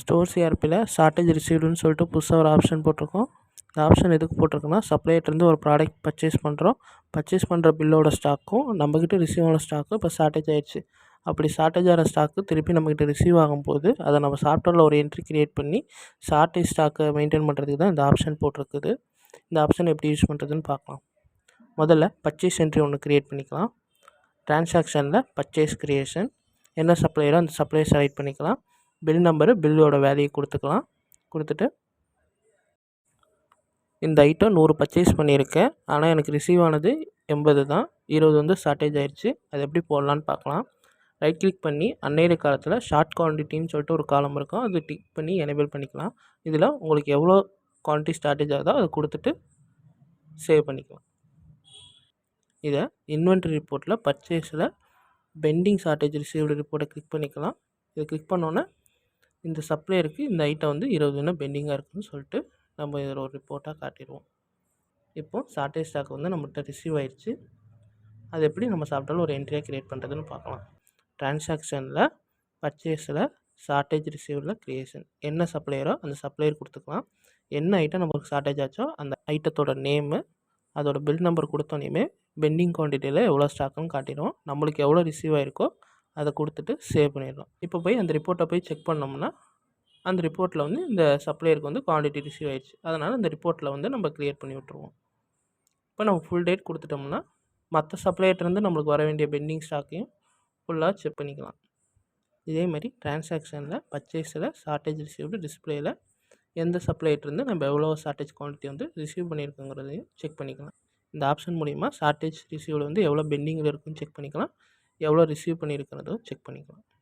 Store சிஆர்பியில் shortage ரிசீவ்டுன்னு சொல்லிட்டு புதுசாக ஒரு ஆப்ஷன் போட்டிருக்கோம். இந்த ஆப்ஷன் எதுக்கு போட்டிருக்குன்னா, சப்ளையர்ட்டேருந்து ஒரு ப்ராடக்ட் பர்ச்சேஸ் பண்ணுறோம். பர்ச்சேஸ் பண்ணுற பில்லோட ஸ்டாக்கும் நம்மக்கிட்ட ரிசீவ் ஆன ஸ்டாக்கும் இப்போ ஷார்ட்டேஜ் ஆகிடுச்சு. அப்படி ஷார்ட்டேஜ் ஆகிற ஸ்டாக்கு திருப்பி நம்மக்கிட்ட ரிசீவ் ஆகும்போது அதை நம்ம சாஃப்ட்வேரில் ஒரு என்ட்ரி க்ரியேட் பண்ணி ஷார்ட்டேஜ் ஸ்டாக்கை மெயின்டைன் பண்ணுறதுக்கு தான் இந்த ஆப்ஷன் போட்டிருக்குது. இந்த ஆப்ஷன் எப்படி யூஸ் பண்ணுறதுன்னு பார்க்கலாம். முதல்ல பர்ச்சேஸ் என்ட்ரி ஒன்று க்ரியேட் பண்ணிக்கலாம். ட்ரான்சாக்ஷனில் பர்ச்சேஸ் க்ரியேஷன், என்ன சப்ளையரோ அந்த சப்ளையர் செலக்ட் பண்ணிக்கலாம். பில் நம்பரு, பில்லோட வேல்யூ கொடுத்துக்கலாம். கொடுத்துட்டு இந்த ஐட்டம் 100 பர்ச்சேஸ் பண்ணியிருக்கேன், ஆனால் எனக்கு ரிசீவ் ஆனது 80 தான், 20 வந்து ஷார்ட்டேஜ் ஆகிடுச்சு. அது எப்படி போடலான்னு பார்க்கலாம். ரைட் கிளிக் பண்ணி அன்னைய காலத்தில் ஷார்ட் குவான்டிட்டின்னு சொல்லிட்டு ஒரு காலம் இருக்கும், அது டிக் பண்ணி எனேபிள் பண்ணிக்கலாம். இதில் உங்களுக்கு எவ்வளோ குவான்டிட்டி ஷார்ட்டேஜ் ஆகுதோ அதை கொடுத்துட்டு சேவ் பண்ணிக்கலாம். இதை இன்வென்ட்ரி ரிப்போர்ட்டில் பர்ச்சேஸில் பெண்டிங் ஷார்ட்டேஜ் ரிசீவ்டு ரிப்போர்ட்டை கிளிக் பண்ணிக்கலாம். இதை கிளிக் பண்ணோன்னே இந்த சப்ளையருக்கு இந்த ஐட்டம் வந்து 20 தினம் பெண்டிங்காக இருக்குதுன்னு சொல்லிட்டு நம்ம இதில் ஒரு ரிப்போர்ட்டாக காட்டிடுவோம். இப்போது ஷார்ட்டேஜ் ஸ்டாக் வந்து நம்மகிட்ட ரிசீவ் ஆயிடுச்சு. அது எப்படி நம்ம சாஃப்ட்வேரில் ஒரு என்ட்ரியாக க்ரியேட் பண்ணுறதுன்னு பார்க்கலாம். ட்ரான்சாக்ஷனில் பர்ச்சேஸில் ஷார்ட்டேஜ் ரிசீவ்டில் க்ரியேஷன், என்ன சப்ளையரோ அந்த சப்ளையர் கொடுத்துக்கலாம். என்ன ஐட்டம் நமக்கு ஷார்ட்டேஜ் ஆச்சோ அந்த ஐட்டத்தோட நேமு, அதோட பில் நம்பர் கொடுத்தோன்னே பெண்டிங் குவான்டிட்டியில் எவ்வளோ ஸ்டாக்குன்னு காட்டிடும். நம்மளுக்கு எவ்வளோ ரிசீவ் ஆகிருக்கோ அதை கொடுத்துட்டு சேவ் பண்ணிடலாம். இப்போ போய் அந்த ரிப்போர்ட்டை போய் செக் பண்ணோம்னா அந்த ரிப்போர்ட்டில் வந்து இந்த சப்ளையருக்கு வந்து குவான்டிட்டி ரிசீவ் ஆயிடுச்சு. அதனால் அந்த ரிப்போர்ட்டில் வந்து நம்ம க்ரியேட் பண்ணி விட்ருவோம். இப்போ நம்ம ஃபுல் டேட் கொடுத்துட்டோம்னா மற்ற சப்ளையர்ட்டேருந்து நம்மளுக்கு வர வேண்டிய பெண்டிங் ஸ்டாக்கையும் ஃபுல்லாக செக் பண்ணிக்கலாம். இதேமாதிரி ட்ரான்சாக்ஷனில் பர்ச்சேஸில் ஷார்ட்டேஜ் ரிசீவ்டு டிஸ்பிளேயில் எந்த சப்ளையர்ட்டேருந்து நம்ம எவ்வளோ ஷார்ட்டேஜ் குவான்டிட்டி வந்து ரிசீவ் பண்ணியிருக்கோங்கிறதையும் செக் பண்ணிக்கலாம். இந்த ஆப்ஷன் மூலிமா ஷார்ட்டேஜ் ரிசீவ்டு வந்து எவ்வளோ பெண்டிங்கில் இருக்குன்னு செக் பண்ணிக்கலாம், எவ்வளோ ரிசீவ் பண்ணியிருக்கிறதும் செக் பண்ணிக்கலாம்.